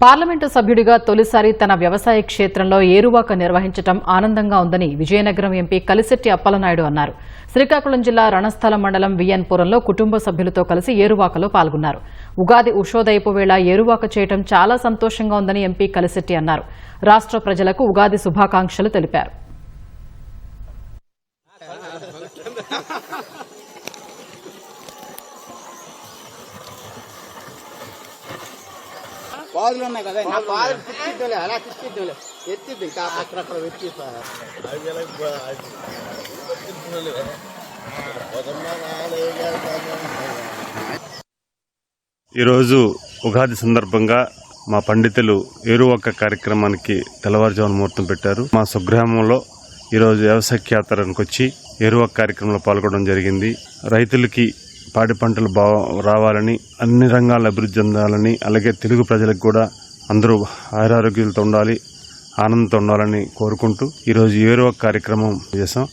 Parliament సభ్యుడిగా తొలిసారి తన వ్యవసాయ క్షేత్రంలో ఏరువాక నిర్వహించడం ఆనందంగా ఉందని విజయనగరం ఎంపీ కలిశెట్టి అప్పలనాయుడు అన్నారు. శ్రీకాకుళం జిల్లా రణస్థలం మండలం విఎన్పురంలో కుటుంబ సభ్యులతో కలిసి ఏరువాకలో పాల్గొన్నారు. ఉగాది ఉషోదయపు వేళ ఏరువాక చేయడం చాలా సంతోషంగా ఉందని ఎంపీ కలిశెట్టి అన్నారు. రాష్ట్ర ప్రజలకు ఉగాది శుభాకాంక్షలు తెలిపారు. బాదులు ఉన్నాయి కదా బాదులు తిట్టిద్దులే అలా తిట్టిద్దులే ఎత్తిద్దు ఇంకా అక్కడక్కడ వెచ్చి ఈరోజు ఉగాది సందర్భంగా మా పండితులు ఏరువాక కార్యక్రమానికి తెల్లవారుజామున ముహూర్తం పెట్టారు. మా స్వగ్రామంలో ఈరోజు వ్యవసాయ క్షేత్రానికి వచ్చి ఏరువాక కార్యక్రమంలో పాల్గొనడం జరిగింది. రైతులకి పాడి పంటలు రావాలని, అన్ని రంగాల అభివృద్ధి చెందాలని, అలాగే తెలుగు ప్రజలకు కూడా అందరూ ఆయురారోగ్యాలతో ఉండాలి, ఆనందంతో ఉండాలని కోరుకుంటూ ఈరోజు ఏరువాక కార్యక్రమం చేశాం.